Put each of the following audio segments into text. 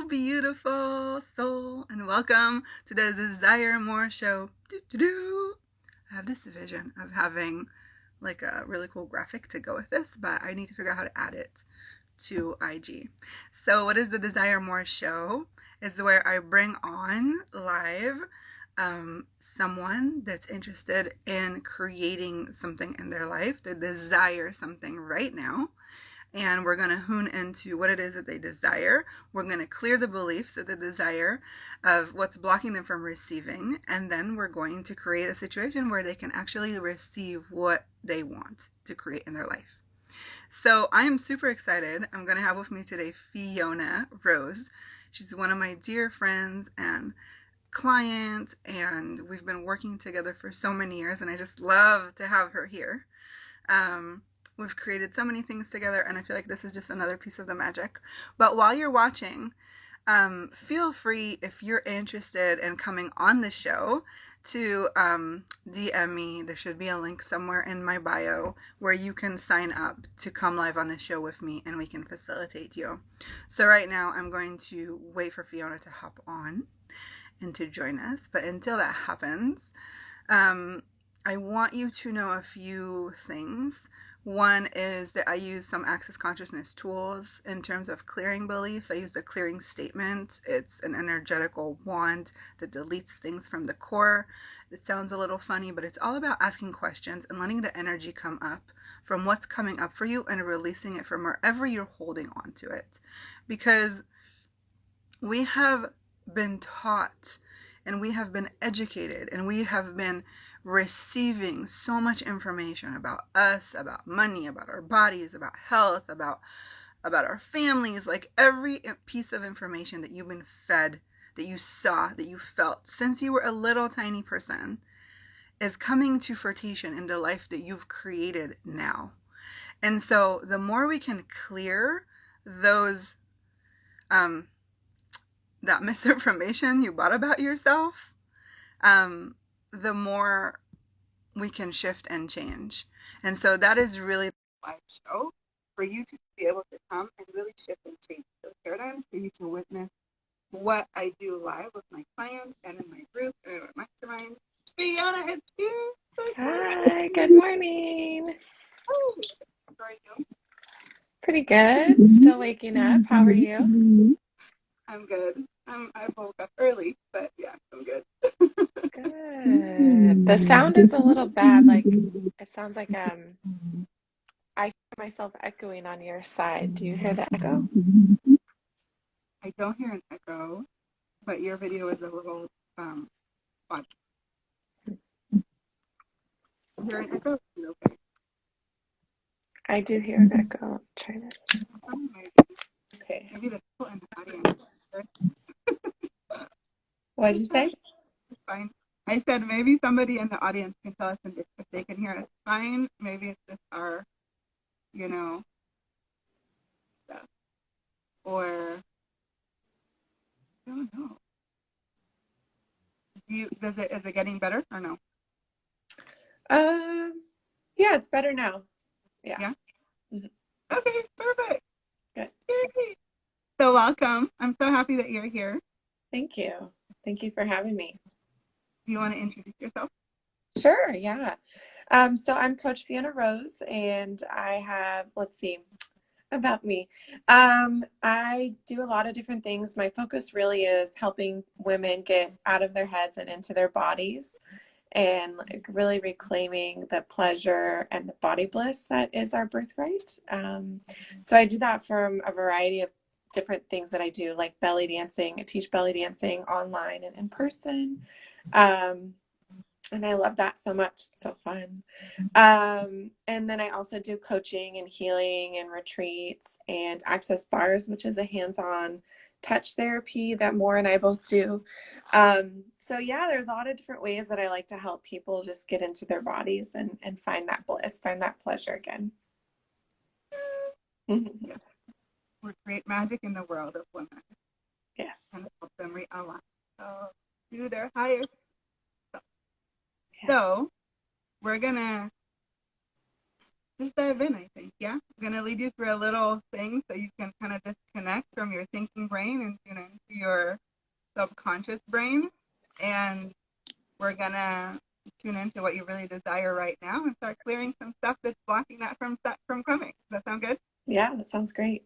beautiful soul, and welcome to the Desire Mor Show. I have this vision of having like a really cool graphic to go with this, but I need to figure out how to add it to IG. So what is the Desire Mor Show? Is where I bring on live someone that's interested in creating something in their life. They desire something right now. And we're going to hone into what it is that they desire. We're going to clear the beliefs of the desire of what's blocking them from receiving. And then we're going to create a situation where they can actually receive what they want to create in their life. So I am super excited. I'm going to have with me today Fiona Rose. She's one of my dear friends and clients, and we've been working together for so many years, and I just love to have her here. We've created so many things together, and I feel like this is just another piece of the magic. But while you're watching, feel free, if you're interested in coming on the show, to DM me. There should be a link somewhere in my bio where you can sign up to come live on the show with me, and we can facilitate you. So right now, I'm going to wait for Fiona to hop on and to join us. But until that happens, I want you to know a few things. One is that I use some access consciousness tools in terms of clearing beliefs. I use the clearing statement. It's an energetical wand that deletes things from the core. It sounds a little funny, but it's all about asking questions and letting the energy come up from what's coming up for you and releasing it from wherever you're holding on to it. Because we have been taught and we have been educated and we have been receiving so much information about us, about money, about our bodies, about health, about our families. Like every piece of information that you've been fed, that you saw, that you felt since you were a little tiny person is coming to fruition in the life that you've created now. And so the more we can clear those that misinformation you bought about yourself, the more we can shift and change. And so that is really the live show, for you to be able to come and really shift and change those paradigms, for you to witness what I do live with my clients and in my group and in my mastermind. Fiona, it's you. Hi, good morning. Oh, how are you? Pretty good. Still waking up. How are you? I'm good. I woke up early, but yeah, I'm good. Good. The sound is a little bad. Like it sounds like I hear myself echoing on your side. Do you hear the echo? I don't hear an echo, but your video is a little fun. Hear an echo? Okay. I do hear an echo. I'll try this. Okay. Maybe the people in the audience. What did you say? It's fine. I said maybe somebody in the audience can tell us if they can hear us fine. Maybe it's just our, stuff. Or I don't know. Is it getting better or no? Yeah, it's better now. Yeah. Yeah? Mm-hmm. Okay, perfect. Good. Yay. So welcome. I'm so happy that you're here. Thank you. Thank you for having me. Do you want to introduce yourself? Sure, yeah. So I'm Coach Fiona Rose, and I have, let's see, about me. I do a lot of different things. My focus really is helping women get out of their heads and into their bodies, and like really reclaiming the pleasure and the body bliss that is our birthright. So I do that from a variety of different things that I do, like belly dancing. I teach belly dancing online and in person. And I love that so much. It's so fun. And then I also do coaching and healing and retreats and access bars, which is a hands-on touch therapy that Mor and I both do. So yeah, there's a lot of different ways that I like to help people just get into their bodies and find that bliss, find that pleasure again. Yes. We create magic in the world of women. Yes. And help them realign. So do their higher self. Yeah. So we're gonna just dive in, I think. Yeah. I'm going to lead you through a little thing so you can kind of disconnect from your thinking brain and tune into your subconscious brain. And we're going to tune into what you really desire right now and start clearing some stuff that's blocking that from coming. Does that sound good? Yeah, that sounds great.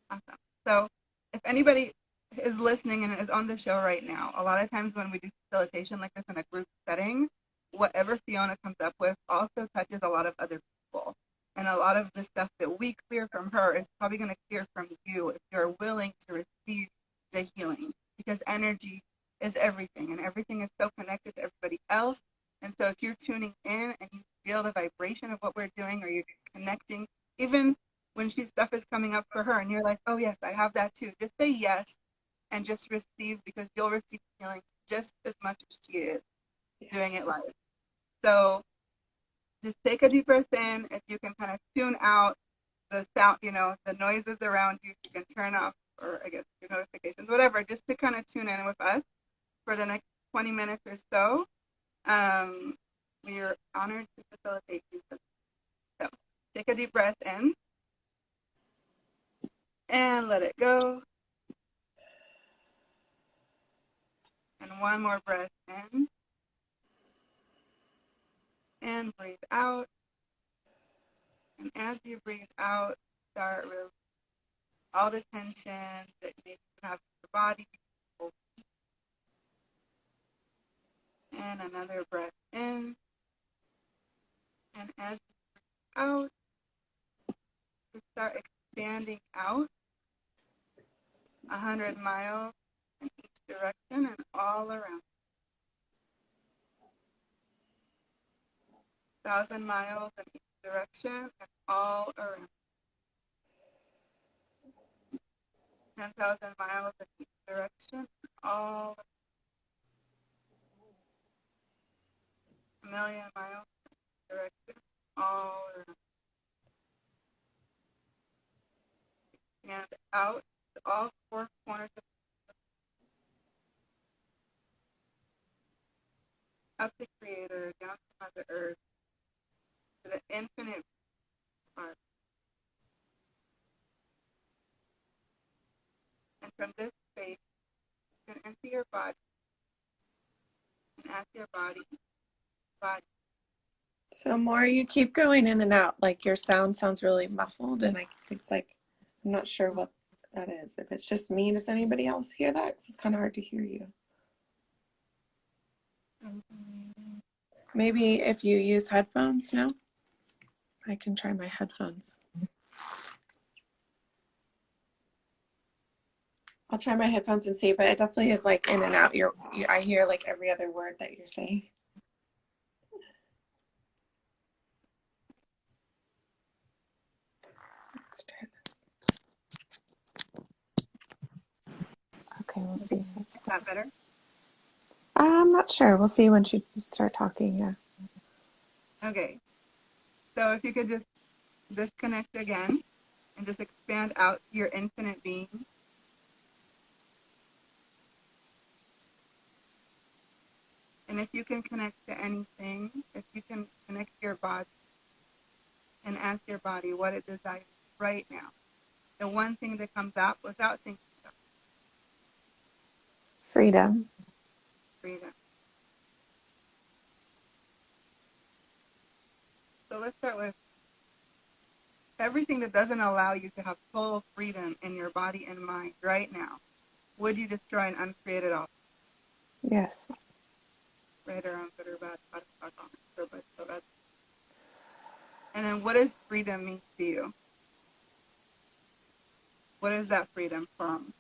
Awesome. So if anybody is listening and is on the show right now, a lot of times when we do facilitation like this in a group setting, whatever Fiona comes up with also touches a lot of other people. And a lot of the stuff that we clear from her is probably going to clear from you if you're willing to receive the healing. Because energy is everything, and everything is so connected to everybody else. And so if you're tuning in and you feel the vibration of what we're doing, or you're connecting, even when stuff is coming up for her and you're like, oh yes, I have that too, just say yes and just receive, because you'll receive healing just as much as she is doing it live. So just take a deep breath in. If you can kind of tune out the sound, the noises around you, you can turn off, or I guess your notifications, whatever, just to kind of tune in with us for the next 20 minutes or so. We are honored to facilitate you. So take a deep breath in and let it go. And one more breath in and breathe out. And as you breathe out, start releasing all the tension that you have in your body. And another breath in. And as you breathe out, you start expanding out 100 miles in each direction and all around. 1,000 miles in each direction and all around. 10,000 miles in each direction and all around. 1,000,000 miles in each direction, all around. And out to all four corners of up the Creator, down to Mother Earth, to the infinite heart. And from this space, you can enter your body and ask your body. So more, you keep going in and out. Like your sound sounds really muffled, and it's like, I'm not sure what that is. If it's just me, does anybody else hear that? 'Cause it's kind of hard to hear you. Maybe if you use headphones now, I can try my headphones. I'll try my headphones and see, but it definitely is like in and out. I hear like every other word that you're saying. Let's try this. Okay, we'll see. Is that better? I'm not sure. We'll see when you start talking. Yeah. Okay. So if you could just disconnect again and just expand out your infinite being. And if you can connect to anything, if you can connect to your body and ask your body what it desires right now, the one thing that comes out without thinking about it. Freedom. Freedom. So let's start with everything that doesn't allow you to have total freedom in your body and mind right now. Would you destroy and uncreate it all? Yes. Right or wrong, good or bad, how to talk on it, so bad, so bad. And then what does freedom mean to you? What is that freedom from?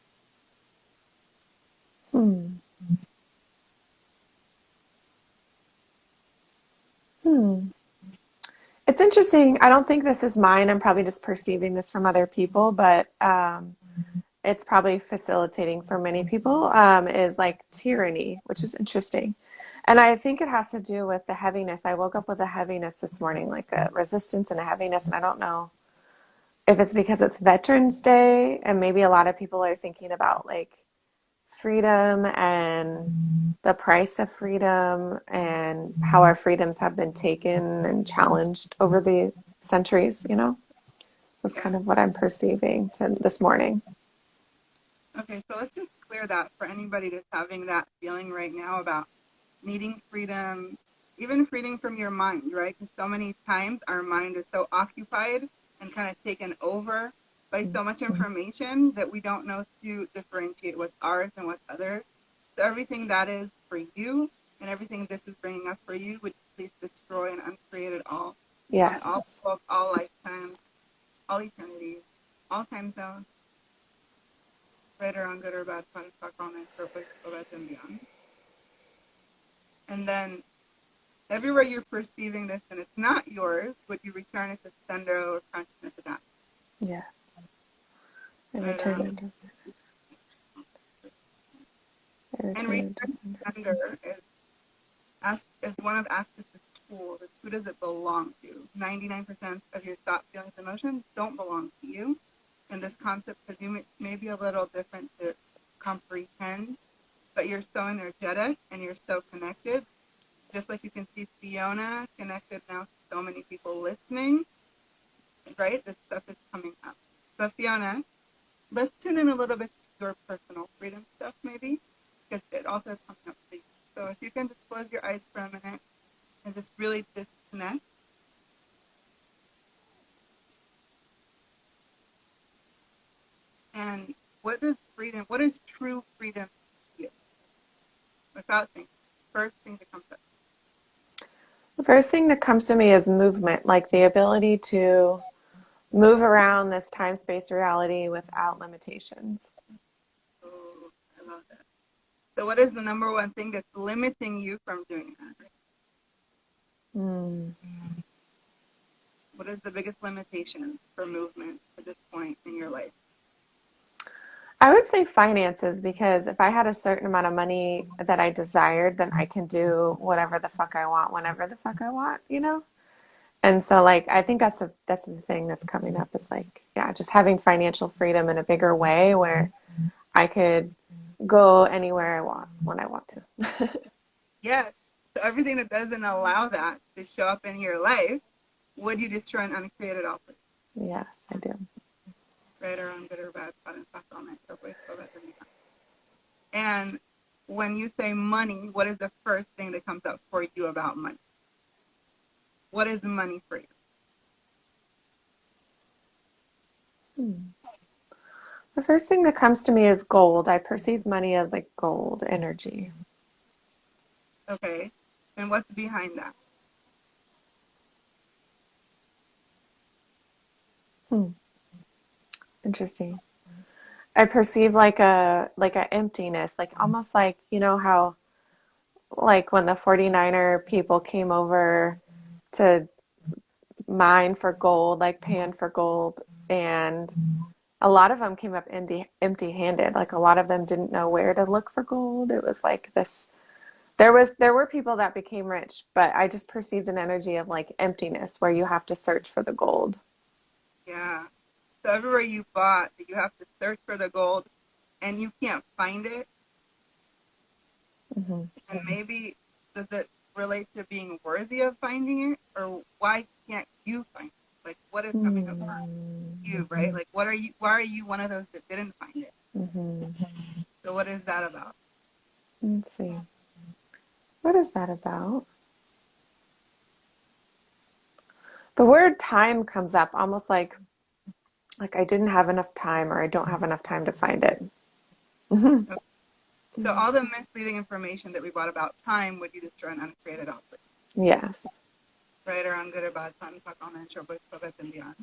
It's interesting. I don't think this is mine. I'm probably just perceiving this from other people, but it's probably facilitating for many people, is like tyranny, which is interesting. And I think it has to do with the heaviness. I woke up with a heaviness this morning, like a resistance and a heaviness. And I don't know if it's because it's Veterans Day and maybe a lot of people are thinking about like freedom and the price of freedom and how our freedoms have been taken and challenged over the centuries, you know? That's Yeah. kind of what I'm perceiving this morning. Okay, so let's just clear that for anybody that's having that feeling right now about needing freedom, even freedom from your mind, right? Because so many times our mind is so occupied and kind of taken over by so much information that we don't know to differentiate what's ours and what's others. So everything that is for you and everything this is bringing up for you, would please destroy and uncreate it all on all Yes. levels, all lifetimes, all eternities, all time zones, right or wrong, good or bad, fun, fuck, romance, purpose, above and beyond. And then everywhere you're perceiving this and it's not yours, would you return it to sender or consciousness of that? Yes. I Right return on. it to center. I And return it to return to center. sender is one of access's tools. It's who does it belong to? 99% of your thought, feelings, emotions don't belong to you. And this concept, because you may be a little different to comprehend, but you're so energetic and you're so connected. Just like you can see Fiona connected now to so many people listening, right? This stuff is coming up. So Fiona, let's tune in a little bit to your personal freedom stuff maybe, because it also is coming up for you. So if you can just close your eyes for a minute and just really disconnect. And what is true freedom to you? Without thinking. First thing that comes up. The first thing that comes to me is movement, like the ability to move around this time space reality without limitations. Oh, I love that. So what is the number one thing that's limiting you from doing that? Mm. What is the biggest limitation for movement at this point in your life? I would say finances, because if I had a certain amount of money that I desired, then I can do whatever the fuck I want, whenever the fuck I want, you know? And so like I think that's the thing that's coming up is like, yeah, just having financial freedom in a bigger way where I could go anywhere I want when I want to. Yes. So everything that doesn't allow that to show up in your life, would you destroy and uncreate it all? Yes, I do. Right or wrong, good or bad, and when you say money, what is the first thing that comes up for you about money? What is money for you? Hmm. The first thing that comes to me is gold. I perceive money as like gold energy. Okay. And what's behind that? Hmm. Interesting. I perceive like a emptiness, like almost like, you know how like when the 49er people came over to mine for gold, like pan for gold, and a lot of them came up empty-handed. Like a lot of them didn't know where to look for gold. It was like this there were people that became rich, but I just perceived an energy of like emptiness where you have to search for the gold. Yeah. So everywhere you bought, you have to search for the gold and you can't find it. Hmm. And maybe does it relate to being worthy of finding it, or why can't you find it? Like what is coming up for you, right? Like why are you one of those that didn't find it? Hmm. So what is that about? Let's see. What is that about? The word time comes up almost like I didn't have enough time or I don't have enough time to find it. Hmm. Okay. So all the misleading information that we brought about time, would you destroy and uncreate it all? Yes. Right or wrong, good or bad, fun, fuck, all natural, but and beyond.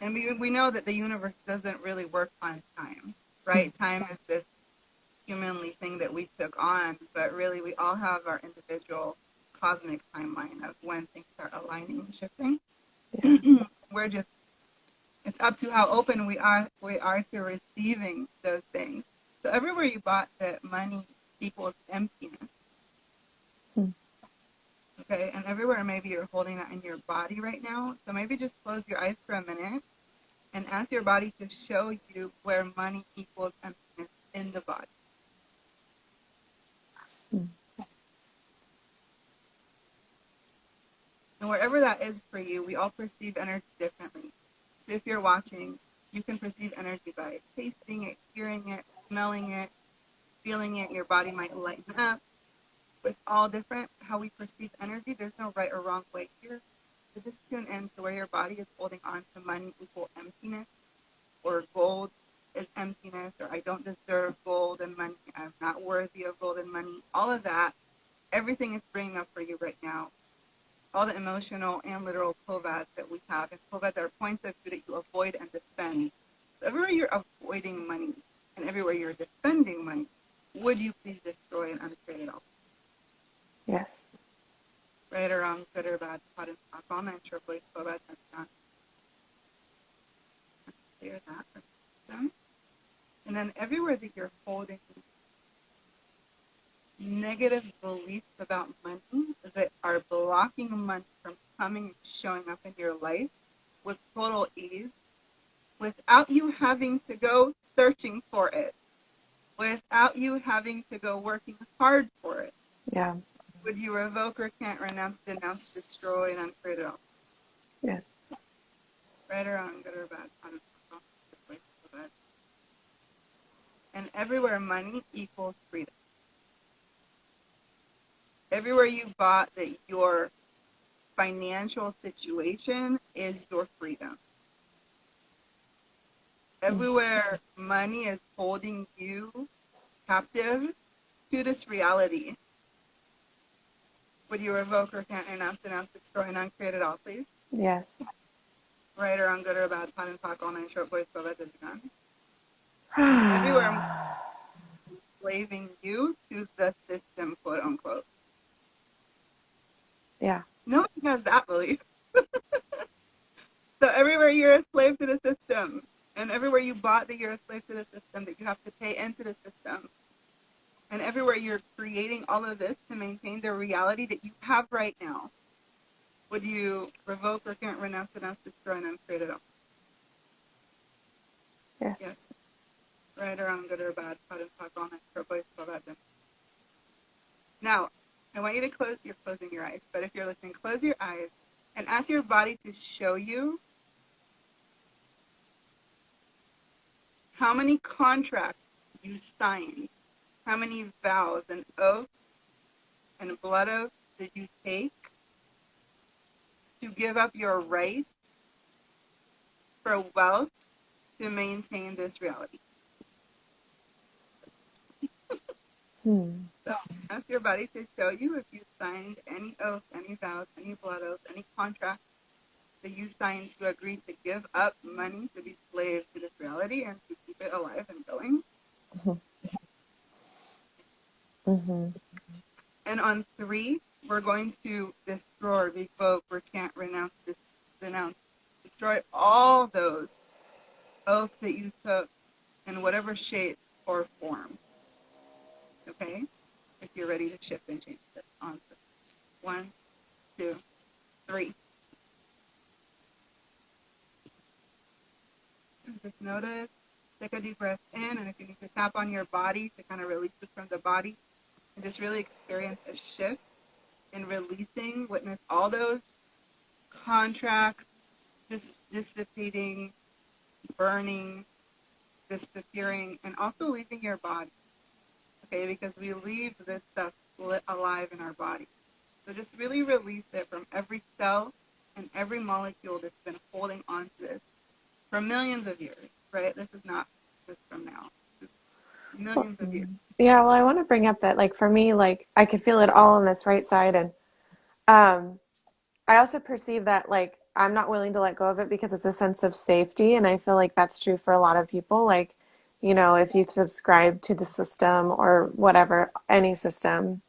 And we know that the universe doesn't really work on time, right? Time is this humanly thing that we took on, but really we all have our individual cosmic timeline of when things are aligning and shifting. Yeah. We're just, it's up to how open we are to receiving those things. So everywhere you bought that money equals emptiness, Hmm. okay, and everywhere maybe you're holding that in your body right now. So maybe just close your eyes for a minute and ask your body to show you where money equals emptiness in the body. Hmm. And wherever that is for you, we all perceive energy differently. So if you're watching, you can perceive energy by tasting it, hearing it, smelling it, feeling it. Your body might lighten up. It's all different how we perceive energy. There's no right or wrong way here. So just tune in to where your body is holding on to money equal emptiness, or gold is emptiness, or I don't deserve gold and money, I'm not worthy of gold and money. All of that, everything is bringing up for you right now. All the emotional and literal kovads that we have. And kovads are points of view that you avoid and defend. So everywhere you're avoiding money and everywhere you're defending money, would you please destroy and uncreate it all? Yes. Right or wrong, good or bad, hot and hot, comment, short voice, kovads, and not. Clear that for them. And then everywhere that you're holding negative beliefs about money that are blocking money from coming and showing up in your life with total ease, without you having to go searching for it, without you having to go working hard for it. Yeah. Would you revoke or can't renounce, denounce, destroy, and uncreate it all? Yes. Right or wrong, good or bad, and everywhere money equals freedom. Everywhere you bought that your financial situation is your freedom. Everywhere money is holding you captive to this reality, would you revoke or can't renounce, denounce, destroy, and uncreate it all, please? Yes. Right or wrong, good or bad, pot and talk, all night, short voice, so that is gone. And everywhere money is enslaving you to the system, quote unquote. Yeah. No one has that belief. So everywhere you're a slave to the system, and everywhere you bought that you're a slave to the system, that you have to pay into the system, and everywhere you're creating all of this to maintain the reality that you have right now, would you revoke or can't renounce, denounce, destroy, and uncreate it all? Yes. Yes. Right or wrong, good or bad, pot and talk, all night, short voice, so that then. Now, I want you to you're closing your eyes, but if you're listening, close your eyes and ask your body to show you how many contracts you signed, how many vows and oaths and blood oaths did you take to give up your right for wealth to maintain this reality. So ask your body to show you if you signed any oaths, any vows, any blood oaths, any contracts that you signed to agree to give up money to be slaves to this reality and to keep it alive and going. Mm-hmm. And on 3, we're going to destroy, revoke, recant, renounce, denounce, destroy all those oaths that you took in whatever shape or form. Okay? If you're ready to shift and change this on 1, 2, 3. Just notice, take a deep breath in, and if you need to tap on your body to kind of release it from the body, and just really experience a shift in releasing, witness all those contracts just dissipating, burning, disappearing, and also leaving your body. Okay, because we leave this stuff alive in our body. So just really release it from every cell and every molecule that's been holding on to this for millions of years, right? This is not just from now. It's millions of years. Yeah, well, I want to bring up that, like, for me, like, I could feel it all on this right side. And I also perceive that, like, I'm not willing to let go of it because it's a sense of safety. And I feel like that's true for a lot of people. Like, you know, if you've subscribed to the system or whatever, any system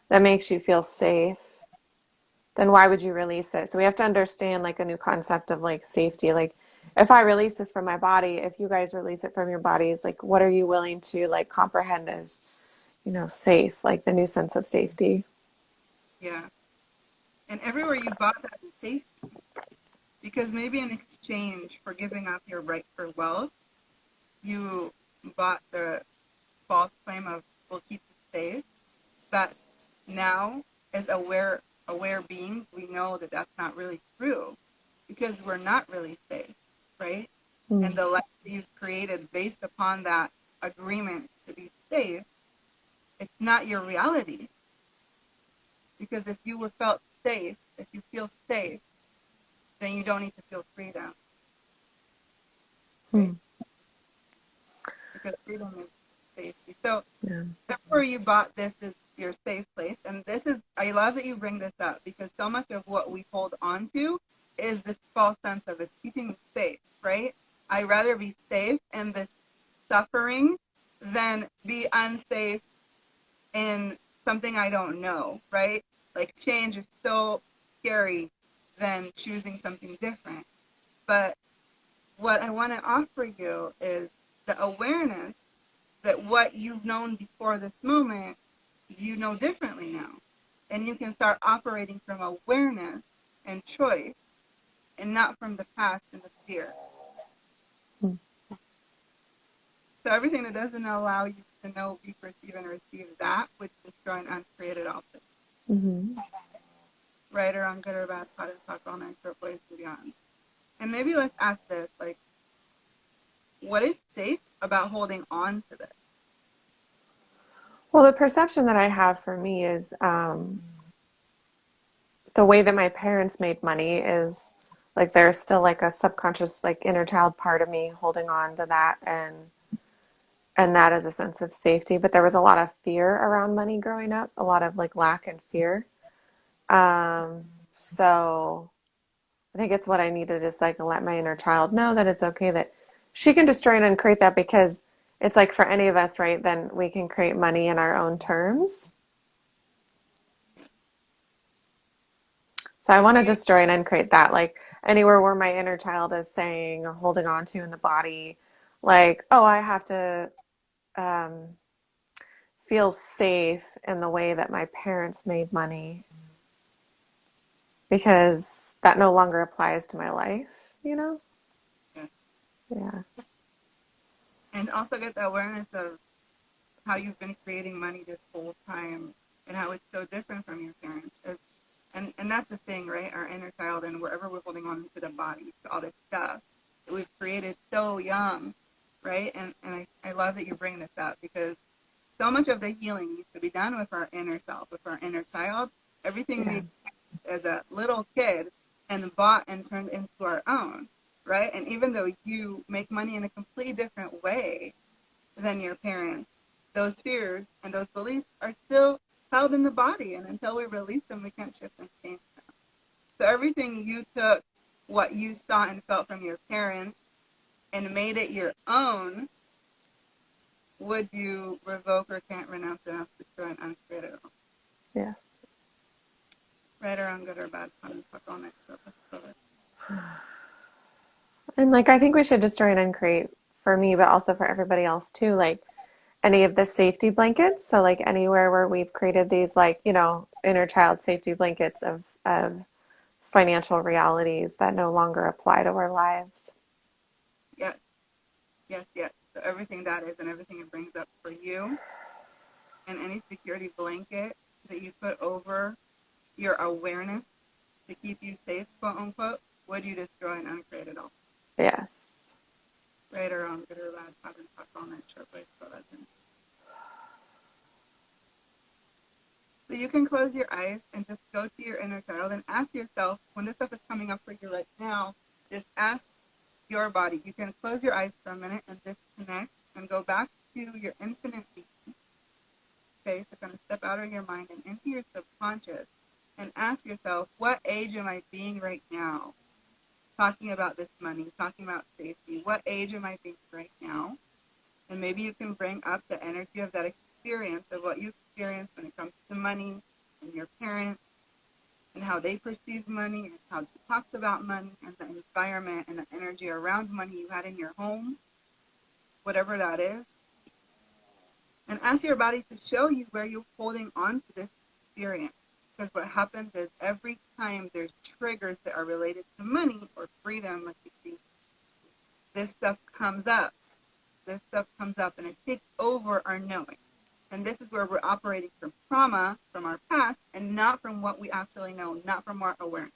that makes you feel safe, then why would you release it? So we have to understand, like, a new concept of, like, safety. Like, if I release this from my body, if you guys release it from your bodies, like, what are you willing to, like, comprehend as, you know, safe, like the new sense of safety? Yeah. And everywhere you bought that safety, because maybe in exchange for giving up your right for wealth, you bought the false claim of we'll keep you safe. But now, as aware beings, we know that that's not really true because we're not really safe. right? Mm. And the life that you've created based upon that agreement to be safe, it's not your reality. Because if you were felt safe, if you feel safe, then you don't need to feel freedom, right? Mm. Because freedom is safety. So Yeah. that's where you bought this is your safe place. And this is, I love that you bring this up because so much of what we hold on to is this false sense of it's keeping me safe, right? I'd rather be safe in this suffering than be unsafe in something I don't know, right? Like change is so scary than choosing something different. But what I want to offer you is the awareness that what you've known before this moment, you know differently now. And you can start operating from awareness and choice and not from the past and the fear. Mm. So everything that doesn't allow you to know, be, perceive, and receive that would destroy and uncreate it also. Mm-hmm. Right or wrong, good or bad, hot and talk all night, short ways to beyond. And maybe let's ask this, like, what is safe about holding on to this? Well, the perception that I have for me is the way that my parents made money is like there's still like a subconscious like inner child part of me holding on to that, and that is a sense of safety. But there was a lot of fear around money growing up, a lot of like lack and fear. So I think it's what I need to just like let my inner child know that it's okay that she can destroy and uncreate that, because it's like for any of us, right? Then we can create money in our own terms. So I want Do to you, destroy and uncreate that. Like anywhere where my inner child is saying or holding on to in the body, like, oh, I have to um, feel safe in the way that my parents made money because that no longer applies to my life, you know? yeah. Yeah. And also get the awareness of how you've been creating money this whole time and how it's so different from your parents. And that's the thing, right? Our inner child and wherever we're holding on to the body, to all this stuff that we've created so young, right? And I love that you bring this up because so much of the healing needs to be done with our inner self, with our inner child. Everything Yeah. made as a little kid and bought and turned into our own, right? And even though you make money in a completely different way than your parents, those fears and those beliefs are still held in the body. And until we release them, we can't shift and change them. So everything you took, what you saw and felt from your parents, and made it your own, would you revoke or can't renounce enough to destroy and uncreate it all? Yeah. Right or wrong, good or bad, fun and fuck all night. So let's go there. And like, I think we should destroy and uncreate for me, but also for everybody else too. Like, any of the safety blankets. So like anywhere where we've created these like, you know, inner child safety blankets of financial realities that no longer apply to our lives. Yes, yes, yes. So everything that is and everything it brings up for you and any security blanket that you put over your awareness to keep you safe, quote unquote, would you destroy and uncreate it all? Yes. Right or wrong, good or bad, hot and talk all night, short ways, so that's it. So you can close your eyes and just go to your inner child and ask yourself, when this stuff is coming up for you right now, just ask your body. You can close your eyes for a minute and disconnect and go back to your infinite being. Okay, so kind of step out of your mind and into your subconscious and ask yourself, what age am I being right now? Talking about this money, talking about safety. What age am I being right now? And maybe you can bring up the energy of that experience of what you experienced when it comes to money and your parents and how they perceive money and how you talked about money and the environment and the energy around money you had in your home, whatever that is. And ask your body to show you where you're holding on to this experience. Because what happens is every time there's triggers that are related to money or freedom, like you see, this stuff comes up. This stuff comes up and it takes over our knowing. And this is where we're operating from trauma, from our past, and not from what we actually know, not from our awareness.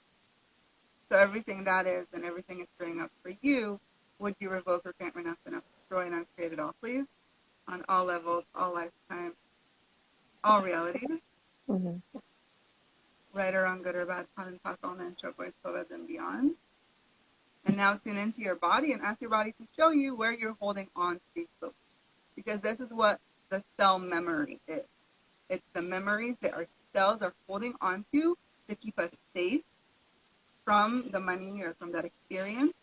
So everything that is and everything it's bringing up for you would you revoke or can't renounce enough, destroy and uncreate it all, please? On all levels, all lifetimes, all realities, right or wrong, good or bad, fun and talk, all men, short boys, plovas, and beyond. And now tune into your body and ask your body to show you where you're holding on to these beliefs. Because this is what the cell memory is. It's the memories that our cells are holding on to keep us safe from the money or from that experience.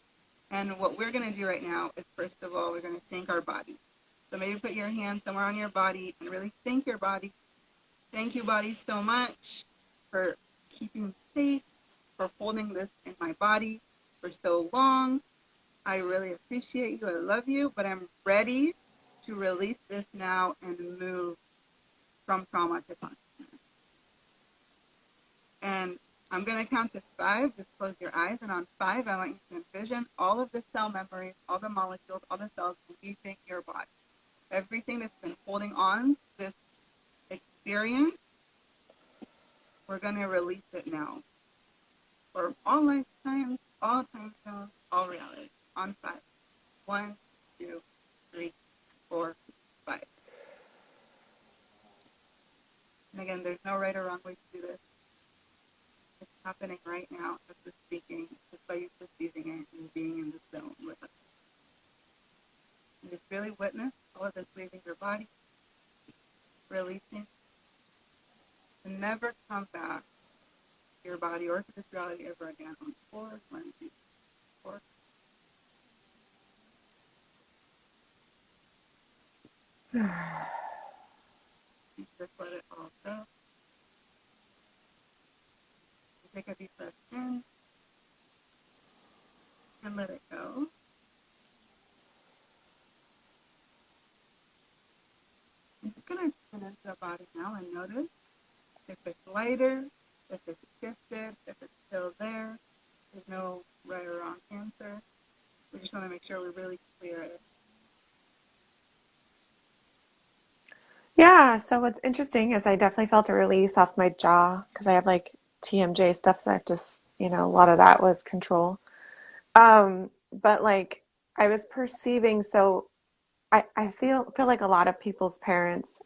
And what we're going to do right now is, first of all, we're going to thank our body. So maybe put your hand somewhere on your body and really thank your body. Thank you, body, so much for keeping me safe, for holding this in my body for so long. I really appreciate you. I love you, but I'm ready to release this now and move from trauma to consciousness. And I'm going to count to 5. Just close your eyes. And on 5, I want you to envision all of the cell memories, all the molecules, all the cells leaving your body. Everything that's been holding on to this experience, we're going to release it now. For all lifetimes, all time zones, all realities. On 5. 1, 2, 3, 4, 5. And again, there's no right or wrong way to do this. It's happening right now as we're speaking, just by you perceiving it and being in the zone with us. And just really witness all of this leaving your body, releasing, and never come back to your body or to this reality ever again. On 4, 1, 2, 4. Just let it all go. Take a deep breath in and let it go. I'm just going to tune into the body now and notice if it's lighter, if it's shifted, if it's still there. There's no right or wrong answer. We just want to make sure we really clear it. Yeah, so what's interesting is I definitely felt a release off my jaw because I have like TMJ stuff, so I have to, a lot of that was control. But like I was perceiving, so I feel like a lot of people's parents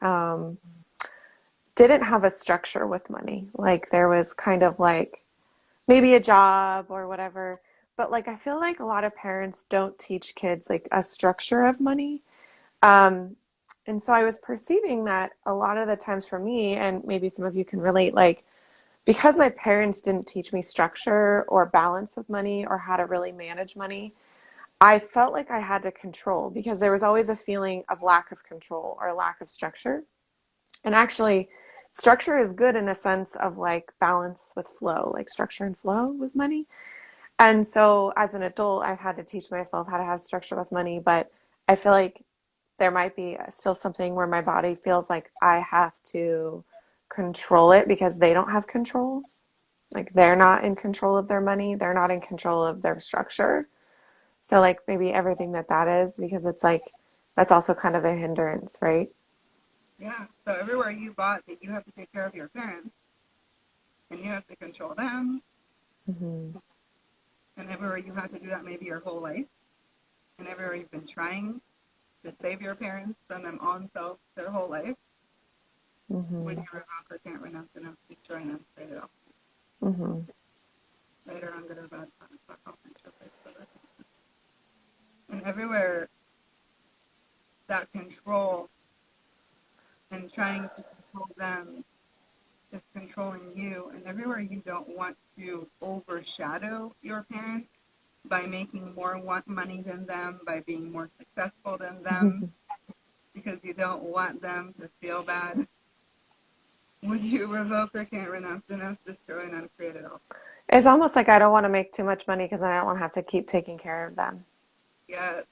didn't have a structure with money. Like there was kind of like maybe a job or whatever, but like I feel like a lot of parents don't teach kids like a structure of money. And so I was perceiving that a lot of the times for me, and maybe some of you can relate, like because my parents didn't teach me structure or balance with money or how to really manage money, I felt like I had to control because there was always a feeling of lack of control or lack of structure. And actually, structure is good in a sense of like balance with flow, like structure and flow with money. And so as an adult, I've had to teach myself how to have structure with money, but I feel like there might be still something where my body feels like I have to control it because they don't have control. Like they're not in control of their money. They're not in control of their structure. So like maybe everything that is, because it's like, that's also kind of a hindrance, right? Yeah, so everywhere you bought that you have to take care of your parents and you have to control them. Mm-hmm. And everywhere you have to do that maybe your whole life. And everywhere you've been trying to save your parents from them own self their whole life. Mm-hmm. When you revoke or can't renounce enough, destroy and unstate it all. Mm-hmm. Later on, good or bad, and everywhere that control and trying to control them is controlling you, and everywhere you don't want to overshadow your parents by making more money than them, by being more successful than them, because you don't want them to feel bad. Would you revoke or can't renounce enough, destroy and uncreate it all? It's almost like I don't want to make too much money because I don't want to have to keep taking care of them. Yes.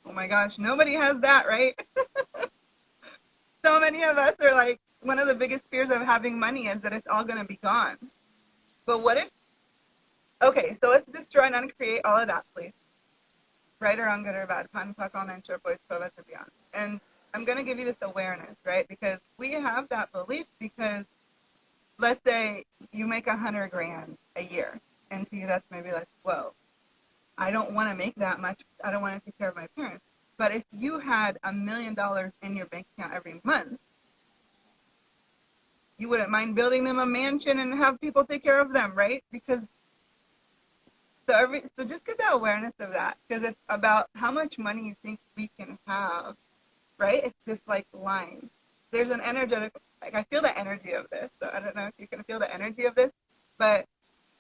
Oh my gosh, nobody has that, right? So many of us are like, one of the biggest fears of having money is that it's all going to be gone. But what if, okay, so let's destroy and uncreate all of that, please. Right or wrong, good or bad, pan, fuck, all men, short boys, plovas, and beyond. And I'm going to give you this awareness, right? Because we have that belief because let's say you make $100,000 a year. And to you, that's maybe like, whoa, I don't want to make that much. I don't want to take care of my parents. But if you had $1 million in your bank account every month, you wouldn't mind building them a mansion and have people take care of them, right? Because so just get that awareness of that, because it's about how much money you think we can have, right? It's this like line. There's an energetic, like I feel the energy of this. So I don't know if you can feel the energy of this, but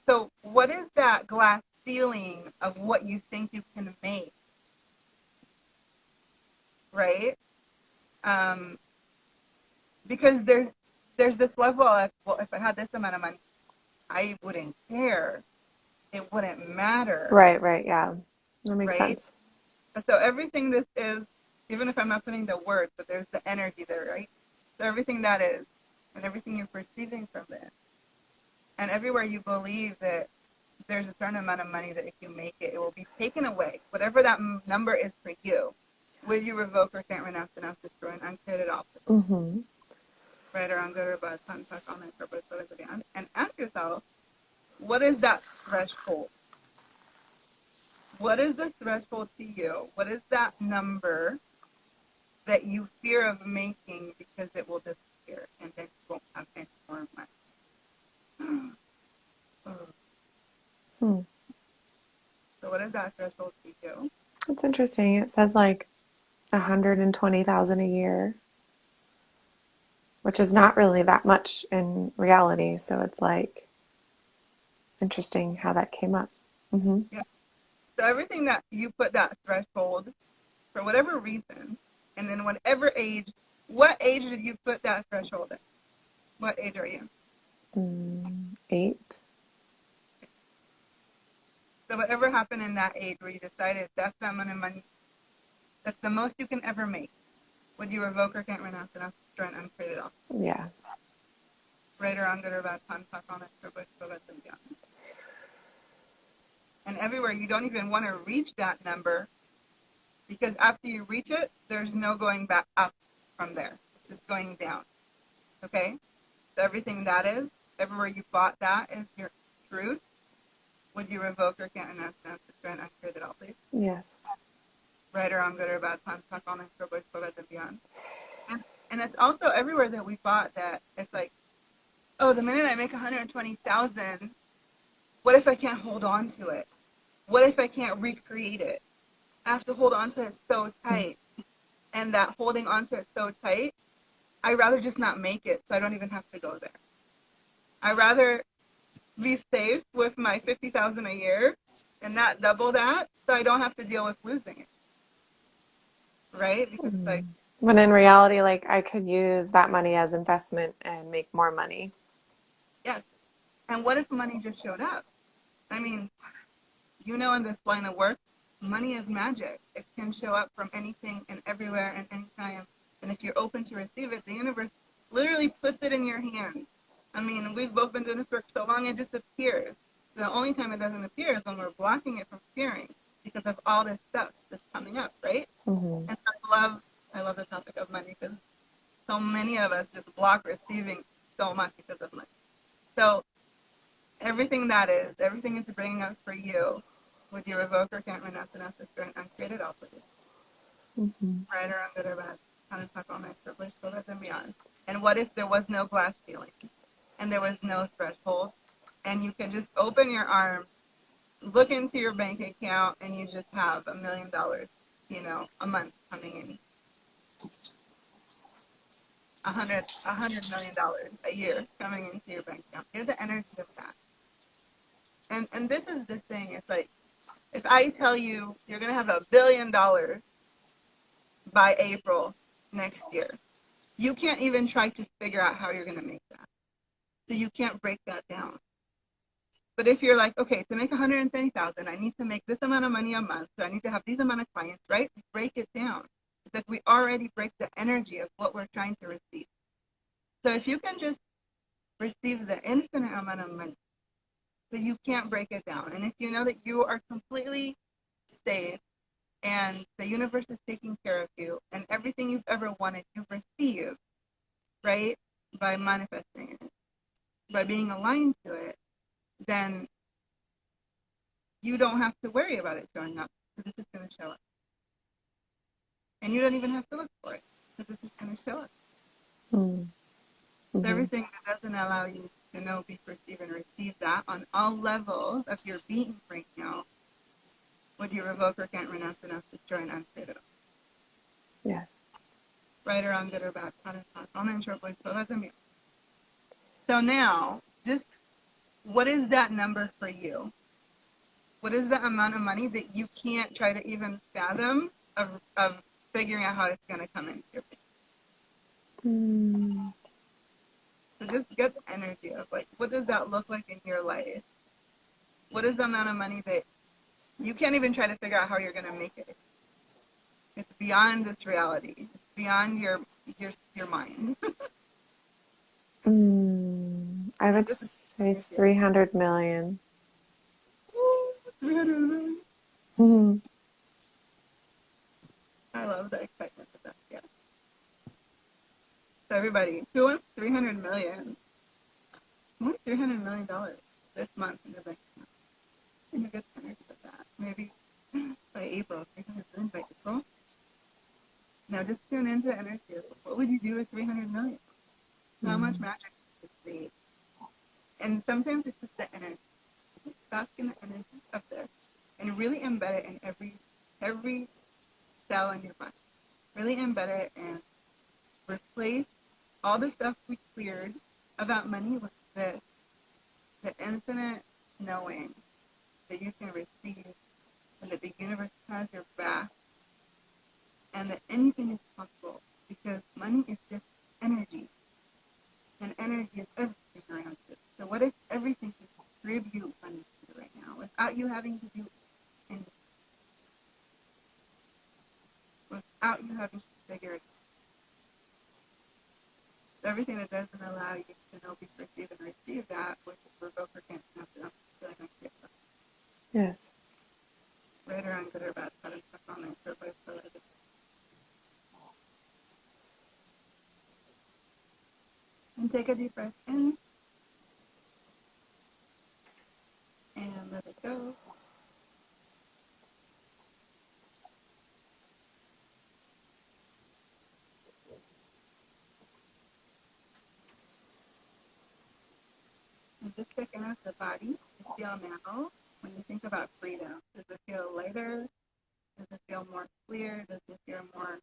so what is that glass ceiling of what you think you can make, right? Um, because there's this level of, well, if I had this amount of money, I wouldn't care. It wouldn't matter, Right, yeah. That makes right? sense. So everything this is, even if I'm not putting the words, but there's the energy there, right? So everything that is, and everything you're perceiving from it, and everywhere you believe that there's a certain amount of money that if you make it, it will be taken away. Whatever that number is for you, will you revoke or can't renounce, denounce, destroy, and uncreate it all? Mm-hmm. Right, or good or bad, sun, touch, all night, purpose, whatever beyond. And ask yourself, what is that threshold? What is the threshold to you? What is that number that you fear of making because it will disappear and then you won't have any more money? Hmm. So what is that threshold to you? That's interesting. It says like 120,000 a year, which is not really that much in reality. So it's like interesting how that came up. Mm-hmm. Yeah. So everything that you put that threshold for whatever reason, and then whatever age, what age did you put that threshold in? What age are you? 8. So whatever happened in that age where you decided that's the amount of money, that's the most you can ever make, would you revoke or can't renounce enough to destroy and uncreate it all? Yeah. Right or wrong, good or bad, fun, fuck, on it, for bush, for less and beyond. And everywhere you don't even want to reach that number, because after you reach it, there's no going back up from there. It's just going down. Okay? So everything that is, everywhere you bought that is your truth. Would you revoke or can't renounce enough to destroy and uncreate it all, please? Yes. Right or wrong, good or bad, fun, fuck, on it, for bush, for less and beyond. And it's also everywhere that we bought that it's like, oh, the minute I make 120,000, what if I can't hold on to it? What if I can't recreate it? I have to hold on to it so tight. And that holding on to it so tight, I'd rather just not make it so I don't even have to go there. I'd rather be safe with my 50,000 a year and not double that so I don't have to deal with losing it. Right? Because it's like, When in reality, like I could use that money as investment and make more money. yes. And what if money just showed up? I mean, you know, in this line of work, money is magic. It can show up from anything and everywhere and anytime. And if you're open to receive it, the universe literally puts it in your hand. I mean, we've both been doing this work so long, it just appears. The only time it doesn't appear is when we're blocking it from appearing because of all this stuff that's coming up, right? Mm-hmm. And I love the topic of money because so many of us just block receiving so much because of money. So everything is bringing us for you. Would you revoke or can't renounce enough to destroy and uncreate it all, please? Mm-hmm. Right or wrong, good or bad, kind of talk all night, privilege, so and beyond. And what if there was no glass ceiling and there was no threshold and you could just open your arms, look into your bank account, and you just have $1 million, you know, a month coming in, $100 million a year coming into your bank account? Here's the energy of that. And this is the thing. It's like, if I tell you you're going to have $1 billion by April next year, you can't even try to figure out how you're going to make that. So you can't break that down. But if you're like, okay, to make 130,000, I need to make this amount of money a month. So I need to have these amount of clients, right? Break it down. It's like we already break the energy of what we're trying to receive. So if you can just receive the infinite amount of money, so you can't break it down. And if you know that you are completely safe and the universe is taking care of you and everything you've ever wanted, you've received, right? By manifesting it, by being aligned to it, then you don't have to worry about it showing up because it's just going to show up. And you don't even have to look for it because it's just going to show up. Mm-hmm. So everything that doesn't allow you to know, be, perceive, and receive that on all levels of your being right now, would you revoke or can't renounce, renounce, destroy, and unstate it all? Yes. Right or wrong, good or bad, hot and hot, all nine short boys, so that's a meal. So now, just what is that number for you? What is the amount of money that you can't try to even fathom of figuring out how it's going to come into your bank? Mm. So just get the energy of like, what does that look like in your life? What is the amount of money that you can't even try to figure out how you're going to make it? It's beyond this reality. It's beyond your mind. I would Just say 300 million. 300 million. Mm-hmm. I love the excitement of that. Yeah. So everybody, who wants 300 million? Who wants $300 million this month in the bank? And you get energy of that. Maybe by April, 300 million by April. Now just tune into energy. What would you do with 300 million? How much magic would you create? And sometimes it's just the energy. Just bask in the energy of this and really embed it in every cell in your body. Really embed it and replace all the stuff we cleared about money with this. The infinite knowing that you can receive and that the universe has your back and that anything is possible because money is just energy and energy is everything around you. So what if everything can contribute money to you right now without you having to do anything, without you having to figure it out? So everything that doesn't allow you to know, be, perceive, and receive that, which is revoke or can't have to feel like I'm clear. Yes. Right or wrong, good or bad, how to stuff on there, so by so it is. And take a deep breath in and let it go. And just checking out the body. You feel now when you think about freedom. Does it feel lighter? Does it feel more clear? Does it feel more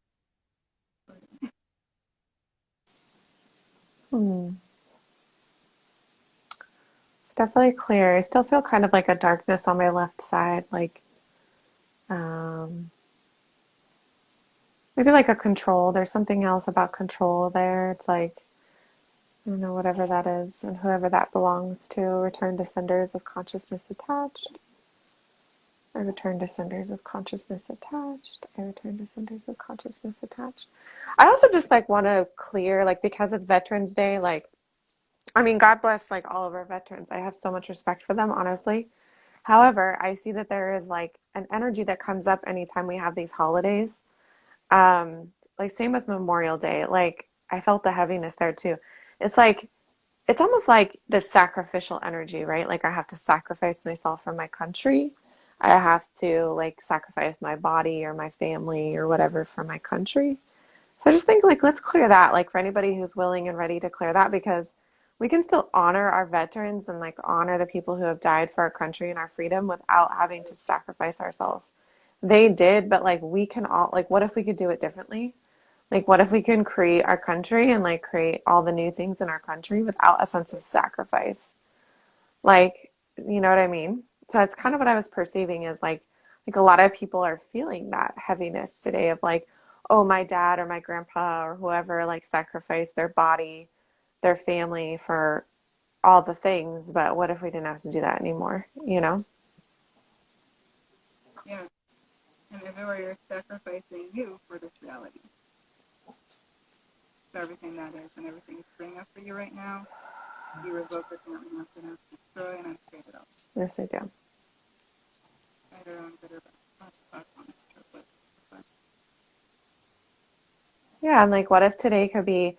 It's definitely clear. I still feel kind of like a darkness on my left side, like maybe like a control. There's something else about control there. It's like, I don't know, whatever that is, and whoever that belongs to. Return to centers of consciousness attached. I return to centers of consciousness attached. I return to centers of consciousness attached. I also just like want to clear, like because it's Veterans Day, like, I mean, God bless like all of our veterans. I have so much respect for them, honestly. However, I see that there is like an energy that comes up anytime we have these holidays. Like same with Memorial Day. Like I felt the heaviness there too. It's like it's almost like this sacrificial energy, right? Like I have to sacrifice myself for my country. I have to like sacrifice my body or my family or whatever for my country. So I just think like let's clear that, like for anybody who's willing and ready to clear that, because we can still honor our veterans and like honor the people who have died for our country and our freedom without having to sacrifice ourselves. They did, but like we can all like what if we could do it differently? Like what if we can create our country and like create all the new things in our country without a sense of sacrifice? Like, you know what I mean? So it's kind of what I was perceiving is like a lot of people are feeling that heaviness today of like, oh, my dad or my grandpa or whoever like sacrificed their body, their family for all the things, but what if we didn't have to do that anymore, you know? yeah. And everywhere you're sacrificing you for this reality. So everything that is and everything it's bringing up for you right now, you revoke it and renounce it, destroy and unstate it all. Yes, I do. Right or wrong, good or bad. Yeah, and like what if today could be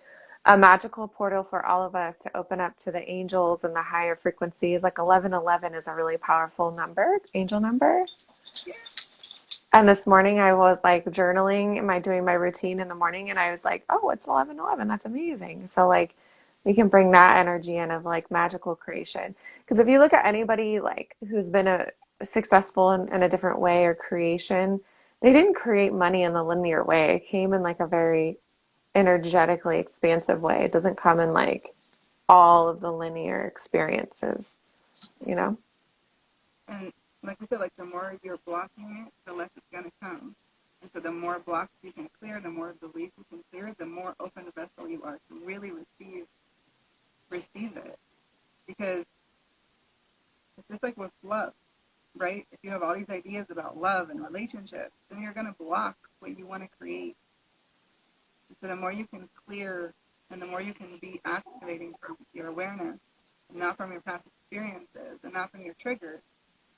a magical portal for all of us to open up to the angels and the higher frequencies. Like 1111 is a really powerful number, angel number. Yeah. And this morning I was like journaling, am I doing my routine in the morning? And I was like, oh, it's 1111. That's amazing. So like we can bring that energy in of like magical creation. Because if you look at anybody like who's been successful in a different way or creation, they didn't create money in the linear way. It came in like a very energetically expansive way. It doesn't come in like all of the linear experiences, you know? And like I said, like the more you're blocking it, the less it's gonna come. And so the more blocks you can clear, the more beliefs you can clear, the more open a vessel you are to really receive it. Because it's just like with love, right? If you have all these ideas about love and relationships, then you're gonna block what you want to create. And so the more you can clear and the more you can be activating from your awareness, not from your past experiences and not from your triggers,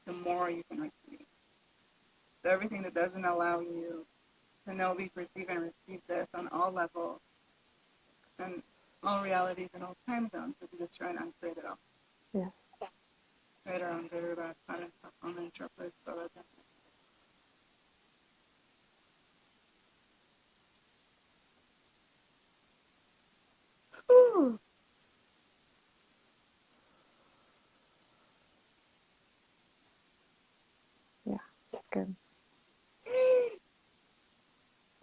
the more you can receive. So everything that doesn't allow you to know, be, perceive, and receive this on all levels and all realities and all time zones will be destroyed and uncreate it all. Yeah. Right around good or bad, patterns, performance, interpret, so that's it. Yeah, that's good.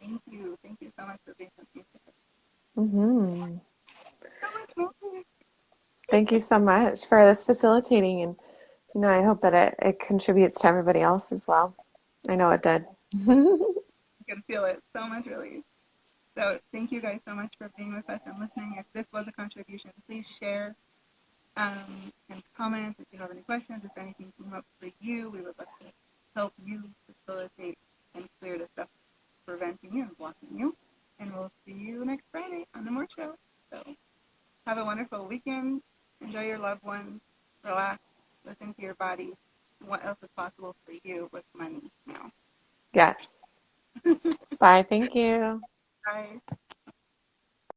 Thank you. Thank you so much for being with me today. Mm-hmm. So much more. Thank you so much for this facilitating. And, you know, I hope that it contributes to everybody else as well. I know it did. You can feel it. So much release. So thank you guys so much for being with us and listening. If this was a contribution, please share and comment if you have any questions. If anything came up for you, we would love to help you facilitate and clear the stuff preventing you and blocking you. And we'll see you next Friday on the Mor Show. So have a wonderful weekend. Enjoy your loved ones. Relax. Listen to your body. What else is possible for you with money now? Yes. Bye. Thank you. Bye.